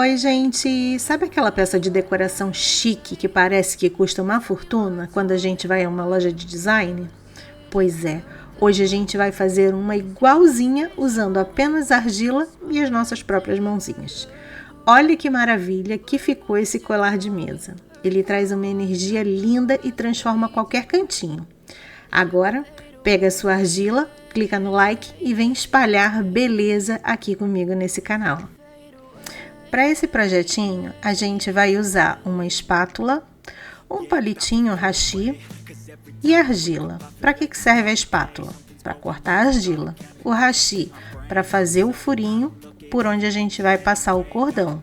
Oi, gente! Sabe aquela peça de decoração chique que parece que custa uma fortuna quando a gente vai a uma loja de design? Pois é, hoje a gente vai fazer uma igualzinha usando apenas argila e as nossas próprias mãozinhas. Olha que maravilha que ficou esse colar de mesa. Ele traz uma energia linda e transforma qualquer cantinho. Agora, pega a sua argila, clica no like e vem espalhar beleza aqui comigo nesse canal. Para esse projetinho, a gente vai usar uma espátula, um palitinho hashi e argila. Para que serve a espátula? Para cortar a argila. O hashi, para fazer o furinho por onde a gente vai passar o cordão.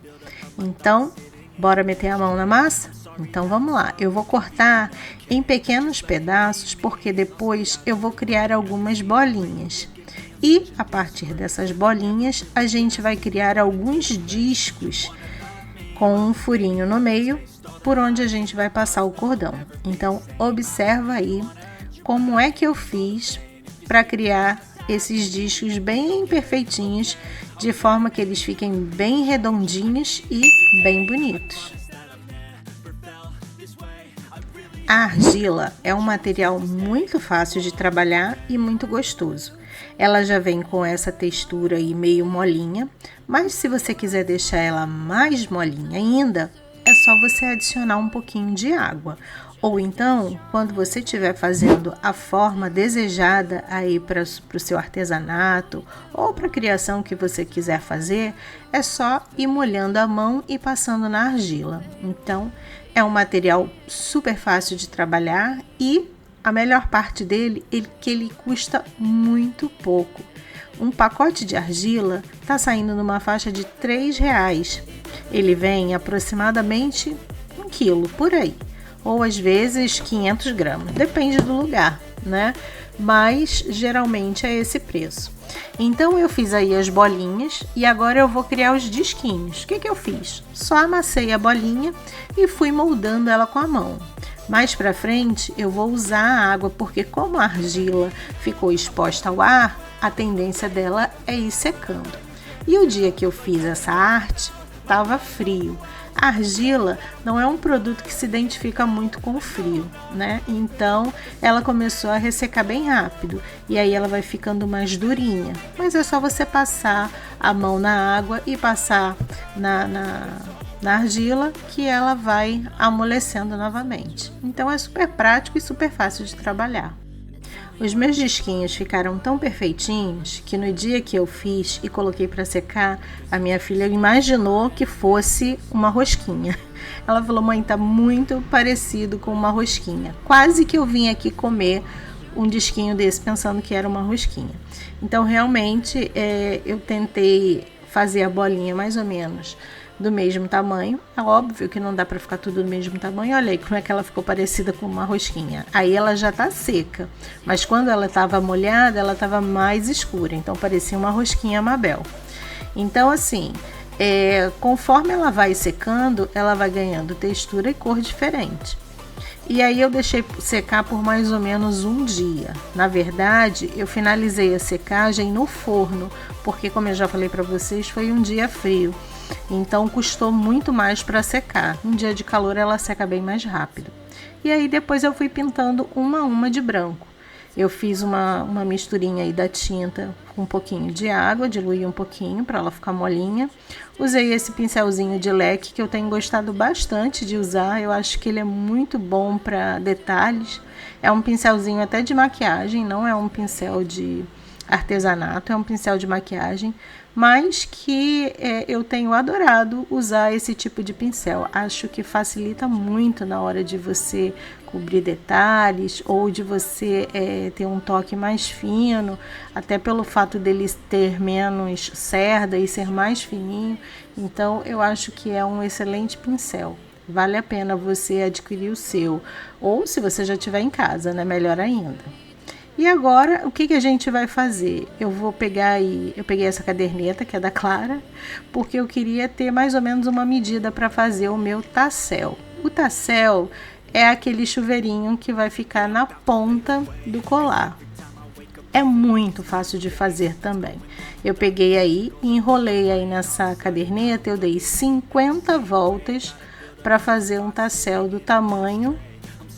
Então, bora meter a mão na massa? Então vamos lá, eu vou cortar em pequenos pedaços porque depois eu vou criar algumas bolinhas. E a partir dessas bolinhas a gente vai criar alguns discos com um furinho no meio por onde a gente vai passar o cordão. Então observa aí como é que eu fiz para criar esses discos bem perfeitinhos, de forma que eles fiquem bem redondinhos e bem bonitos. A argila é um material muito fácil de trabalhar e muito gostoso. Ela já vem com essa textura aí meio molinha, mas se você quiser deixar ela mais molinha ainda, é só você adicionar um pouquinho de água. Ou então, quando você estiver fazendo a forma desejada aí para o seu artesanato ou para a criação que você quiser fazer, é só ir molhando a mão e passando na argila. Então, é um material super fácil de trabalhar e a melhor parte dele é que ele custa muito pouco. Um pacote de argila está saindo numa faixa de R$3. Ele vem aproximadamente 1 quilo por aí, ou às vezes 500 gramas, depende do lugar, né? Mas geralmente é esse preço. Então eu fiz aí as bolinhas e agora eu vou criar os disquinhos. O que eu fiz? Só amassei a bolinha e fui moldando ela com a mão. Mais pra frente eu vou usar a água, porque como a argila ficou exposta ao ar, a tendência dela é ir secando. E o dia que eu fiz essa arte, estava frio. A argila não é um produto que se identifica muito com o frio, né? Então ela começou a ressecar bem rápido e aí ela vai ficando mais durinha. Mas é só você passar a mão na água e passar na argila que ela vai amolecendo novamente. Então é super prático e super fácil de trabalhar. Os meus disquinhos ficaram tão perfeitinhos que no dia que eu fiz e coloquei para secar, a minha filha imaginou que fosse uma rosquinha. Ela falou: mãe, tá muito parecido com uma rosquinha. Quase que eu vim aqui comer um disquinho desse pensando que era uma rosquinha. Então realmente eu tentei fazer a bolinha mais ou menos do mesmo tamanho. É óbvio que não dá para ficar tudo do mesmo tamanho. Olha aí como é que ela ficou parecida com uma rosquinha. Aí ela já tá seca, mas quando ela estava molhada, ela estava mais escura, então parecia uma rosquinha Mabel. Então assim, conforme ela vai secando, ela vai ganhando textura e cor diferente. E aí eu deixei secar por mais ou menos um dia. Na verdade, eu finalizei a secagem no forno, porque como eu já falei para vocês, foi um dia frio. Então custou muito mais para secar. Um dia de calor ela seca bem mais rápido. E aí depois eu fui pintando uma a uma de branco. Eu fiz uma misturinha aí da tinta com um pouquinho de água, diluí um pouquinho para ela ficar molinha. Usei esse pincelzinho de leque que eu tenho gostado bastante de usar. Eu acho que ele é muito bom para detalhes. É um pincelzinho até de maquiagem, não é um pincel de artesanato, é um pincel de maquiagem, mas que eu tenho adorado usar esse tipo de pincel. Acho que facilita muito na hora de você cobrir detalhes ou de você ter um toque mais fino, até pelo fato dele ter menos cerda e ser mais fininho. Então eu acho que é um excelente pincel. Vale a pena você adquirir o seu, ou se você já tiver em casa, né? Melhor ainda. E agora, o que a gente vai fazer? Eu peguei essa caderneta, que é da Clara, porque eu queria ter mais ou menos uma medida para fazer o meu tassel. O tassel é aquele chuveirinho que vai ficar na ponta do colar. É muito fácil de fazer também. Eu peguei aí e enrolei aí nessa caderneta, eu dei 50 voltas para fazer um tassel do tamanho,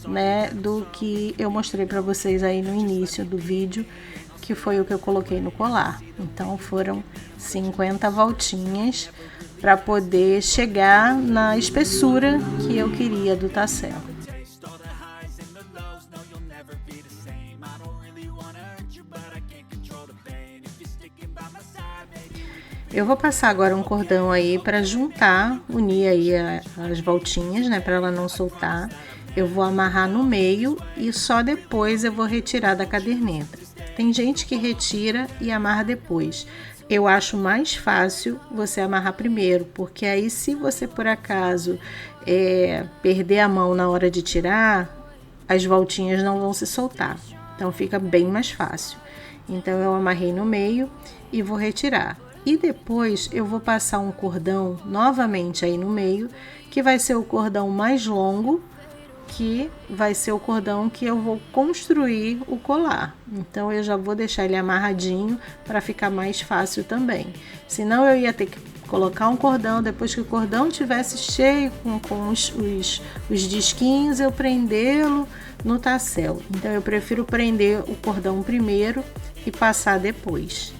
né, do que eu mostrei para vocês aí no início do vídeo, que foi o que eu coloquei no colar. Então foram 50 voltinhas para poder chegar na espessura que eu queria do tassel. Eu vou passar agora um cordão aí para juntar, unir aí as voltinhas, né, para ela não soltar. Eu vou amarrar no meio e só depois eu vou retirar da caderneta. Tem gente que retira e amarra depois. Eu acho mais fácil você amarrar primeiro, porque aí se você por acaso perder a mão na hora de tirar, as voltinhas não vão se soltar. Então fica bem mais fácil. Então eu amarrei no meio e vou retirar. E depois eu vou passar um cordão novamente aí no meio, que vai ser o cordão mais longo, que vai ser o cordão que eu vou construir o colar. Então eu já vou deixar ele amarradinho para ficar mais fácil também. Senão eu ia ter que colocar um cordão, depois que o cordão tivesse cheio com os disquinhos, eu prendê-lo no tassel. Então eu prefiro prender o cordão primeiro e passar depois.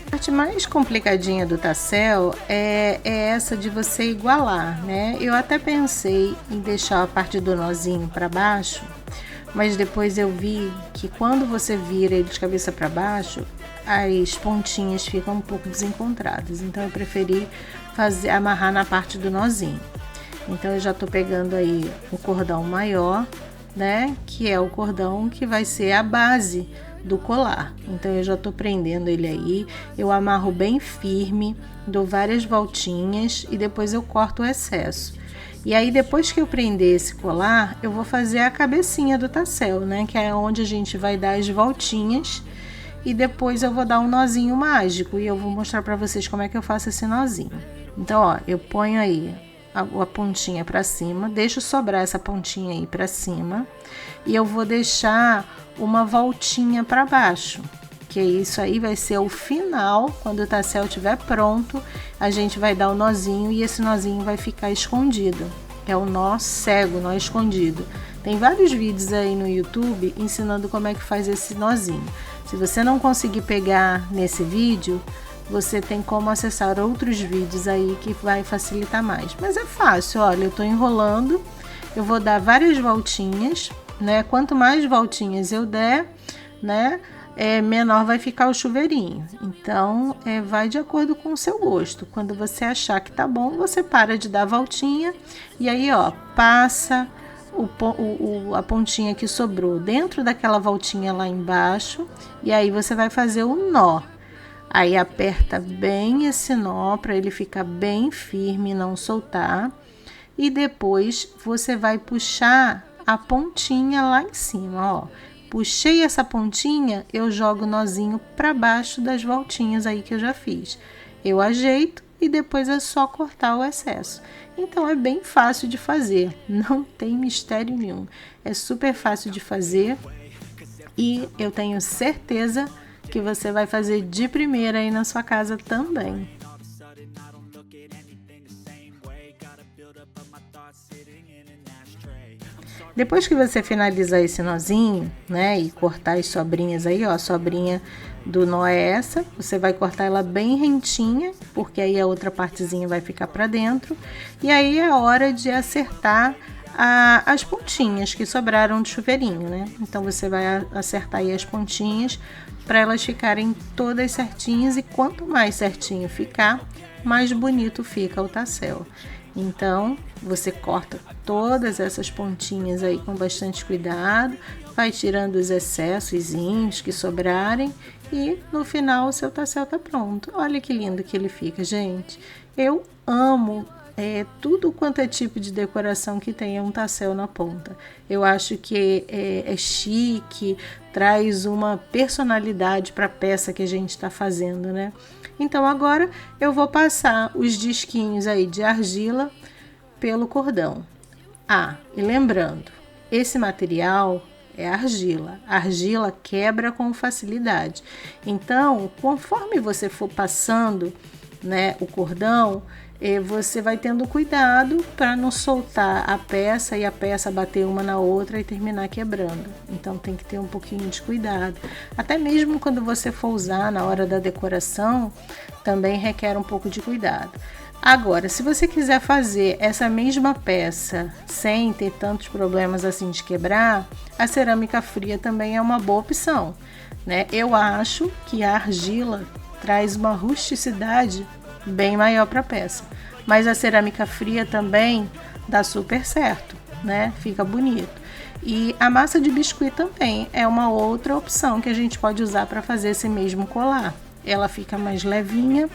A parte mais complicadinha do tassel é essa de você igualar, né? Eu até pensei em deixar a parte do nozinho para baixo, mas depois eu vi que quando você vira ele de cabeça para baixo, as pontinhas ficam um pouco desencontradas. Então eu preferi amarrar na parte do nozinho. Então eu já tô pegando aí o cordão maior, né? Que é o cordão que vai ser a base do colar. Então eu já tô prendendo ele aí, eu amarro bem firme, dou várias voltinhas e depois eu corto o excesso. E aí depois que eu prender esse colar, eu vou fazer a cabecinha do tassel, né, que é onde a gente vai dar as voltinhas, e depois eu vou dar um nozinho mágico e eu vou mostrar para vocês como é que eu faço esse nozinho. Então, ó, eu ponho aí a pontinha para cima, deixo sobrar essa pontinha aí para cima e eu vou deixar uma voltinha para baixo, que isso aí vai ser o final. Quando o tassel estiver pronto, a gente vai dar o nozinho e esse nozinho vai ficar escondido. É o nó cego, nó escondido. Tem vários vídeos aí no YouTube ensinando como é que faz esse nozinho. Se você não conseguir pegar nesse vídeo, você tem como acessar outros vídeos aí que vai facilitar mais. Mas é fácil, olha, eu tô enrolando, eu vou dar várias voltinhas, né? Quanto mais voltinhas eu der, né, menor vai ficar o chuveirinho. Então, vai de acordo com o seu gosto. Quando você achar que tá bom, você para de dar voltinha e aí, ó, passa a pontinha que sobrou dentro daquela voltinha lá embaixo e aí você vai fazer o nó. Aí aperta bem esse nó para ele ficar bem firme e não soltar. E depois você vai puxar a pontinha lá em cima, ó. Puxei essa pontinha, eu jogo o nozinho para baixo das voltinhas aí que eu já fiz. Eu ajeito e depois é só cortar o excesso. Então é bem fácil de fazer, não tem mistério nenhum. É super fácil de fazer e eu tenho certeza que você vai fazer de primeira aí na sua casa também. Depois que você finalizar esse nozinho, né, e cortar as sobrinhas aí, ó, a sobrinha do nó é essa, você vai cortar ela bem rentinha, porque aí a outra partezinha vai ficar para dentro, e aí é hora de acertar as pontinhas que sobraram do chuveirinho, né? Então você vai acertar aí as pontinhas para elas ficarem todas certinhas, e quanto mais certinho ficar, mais bonito fica o tassel. Então, você corta todas essas pontinhas aí com bastante cuidado, vai tirando os excessos que sobrarem e no final o seu tassel tá pronto. Olha que lindo que ele fica, gente. Eu amo tudo quanto é tipo de decoração que tenha um tassel na ponta. Eu acho que é chique, traz uma personalidade para a peça que a gente está fazendo, né? Então agora eu vou passar os disquinhos aí de argila pelo cordão. E lembrando, esse material é argila. A argila quebra com facilidade. Então, conforme você for passando, né, o cordão, você vai tendo cuidado para não soltar a peça e a peça bater uma na outra e terminar quebrando. Então tem que ter um pouquinho de cuidado. Até mesmo quando você for usar na hora da decoração, também requer um pouco de cuidado. Agora, se você quiser fazer essa mesma peça sem ter tantos problemas assim de quebrar, a cerâmica fria também é uma boa opção, né? Eu acho que a argila traz uma rusticidade bem maior para a peça, mas a cerâmica fria também dá super certo, né? Fica bonito. E a massa de biscuit também é uma outra opção que a gente pode usar para fazer esse mesmo colar. Ela fica mais levinha,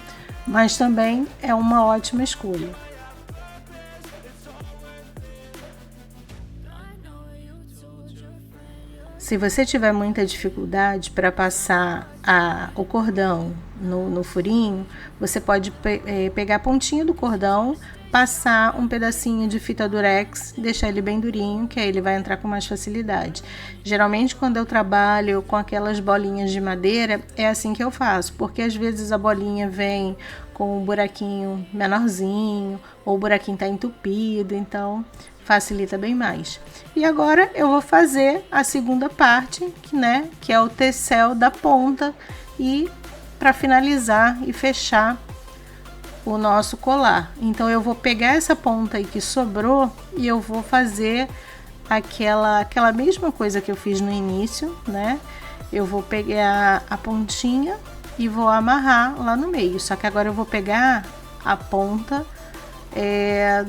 mas também é uma ótima escolha. Se você tiver muita dificuldade para passar o cordão no furinho, você pode pegar a pontinha do cordão, passar um pedacinho de fita durex, deixar ele bem durinho, que aí ele vai entrar com mais facilidade. Geralmente quando eu trabalho com aquelas bolinhas de madeira, é assim que eu faço, porque às vezes a bolinha vem com um buraquinho menorzinho, ou o buraquinho está entupido, então facilita bem mais. E agora eu vou fazer a segunda parte, que é o tecel da ponta, e para finalizar e fechar o nosso colar. Então eu vou pegar essa ponta aí que sobrou e eu vou fazer aquela mesma coisa que eu fiz no início, né? Eu vou pegar a pontinha e vou amarrar lá no meio. Só que agora eu vou pegar a ponta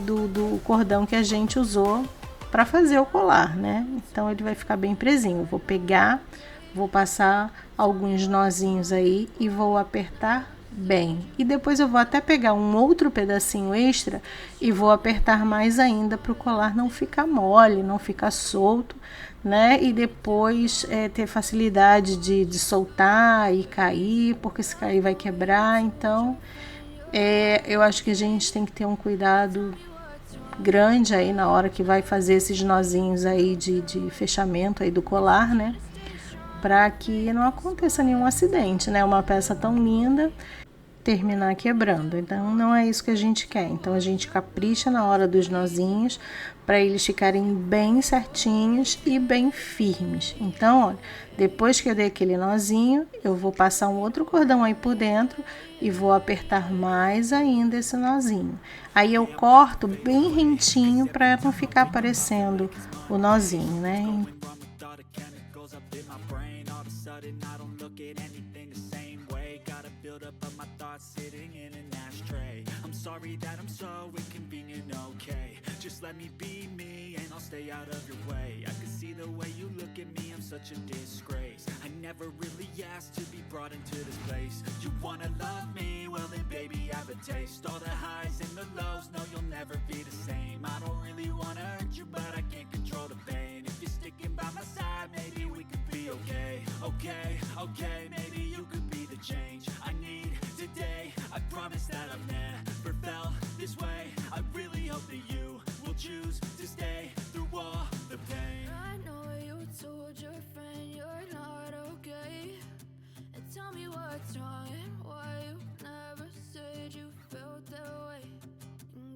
do cordão que a gente usou para fazer o colar, né? Então ele vai ficar bem presinho. Eu vou pegar, vou passar alguns nozinhos aí e vou apertar bem. E depois eu vou até pegar um outro pedacinho extra e vou apertar mais ainda para o colar não ficar mole, não ficar solto, né? E depois ter facilidade de soltar e cair, porque se cair vai quebrar. Então eu acho que a gente tem que ter um cuidado grande aí na hora que vai fazer esses nozinhos aí de fechamento aí do colar, né? Para que não aconteça nenhum acidente, né? Uma peça tão linda terminar quebrando. Então não é isso que a gente quer. Então a gente capricha na hora dos nozinhos para eles ficarem bem certinhos e bem firmes. Então, olha, depois que eu dei aquele nozinho, eu vou passar um outro cordão aí por dentro e vou apertar mais ainda esse nozinho. Aí eu corto bem rentinho para não ficar aparecendo o nozinho, né? Sitting in an ashtray. I'm sorry that I'm so inconvenient, okay? Just let me be me and I'll stay out of your way. I can see the way you look at me, I'm such a disgrace. I never really asked to be brought into this place. You wanna love me? Well then baby have a taste. All the highs and the lows, no you'll never be the same. I don't really wanna hurt you but I can't control the pain. If you're sticking by my side, maybe we could be okay. Okay, maybe you could be the change I need today. I promise that I've never felt this way. I really hope that you will choose to stay through all the pain. I know you told your friend you're not okay, and tell me what's wrong and why you never said you felt that way.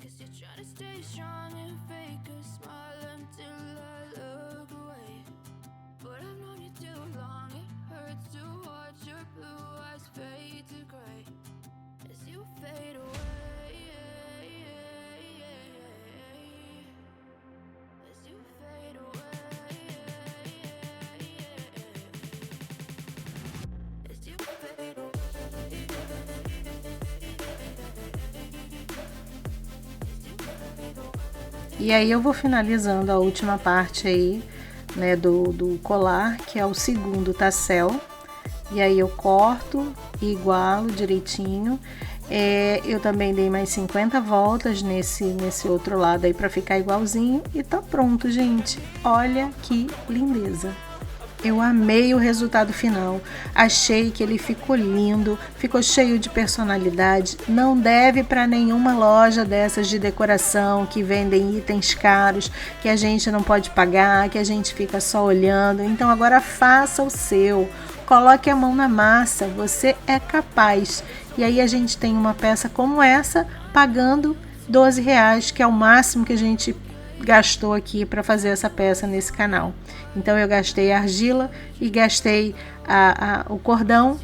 Guess you're trying to stay strong and fake a smile until I look away. But I've known you too long, it hurts to watch your blue eyes fade to gray as you fade away, as you fade away, as you fade away. E aí eu vou finalizando a última parte aí, né, do colar, que é o segundo tassel. E aí eu corto e igualo direitinho. Eu também dei mais 50 voltas nesse outro lado aí para ficar igualzinho e tá pronto, gente. Olha que lindeza! Eu amei o resultado final, achei que ele ficou lindo, ficou cheio de personalidade, não deve para nenhuma loja dessas de decoração que vendem itens caros, que a gente não pode pagar, que a gente fica só olhando. Então agora faça o seu, coloque a mão na massa, você é capaz. E aí a gente tem uma peça como essa pagando R$12, que é o máximo que a gente gastou aqui para fazer essa peça nesse canal. Então eu gastei a argila e gastei o cordão,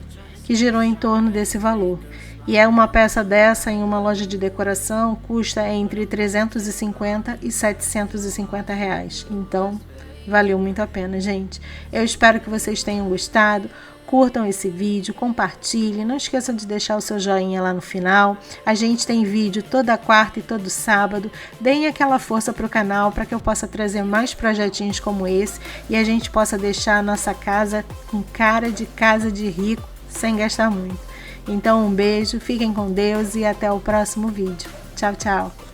que girou em torno desse valor. E é uma peça dessa em uma loja de decoração custa entre 350 e 750 reais. Então valeu muito a pena, gente. Eu espero que vocês tenham gostado. Curtam esse vídeo, compartilhem, não esqueçam de deixar o seu joinha lá no final. A gente tem vídeo toda quarta e todo sábado. Deem aquela força para o canal para que eu possa trazer mais projetinhos como esse e a gente possa deixar a nossa casa com cara de casa de rico, sem gastar muito. Então um beijo, fiquem com Deus e até o próximo vídeo. Tchau, tchau!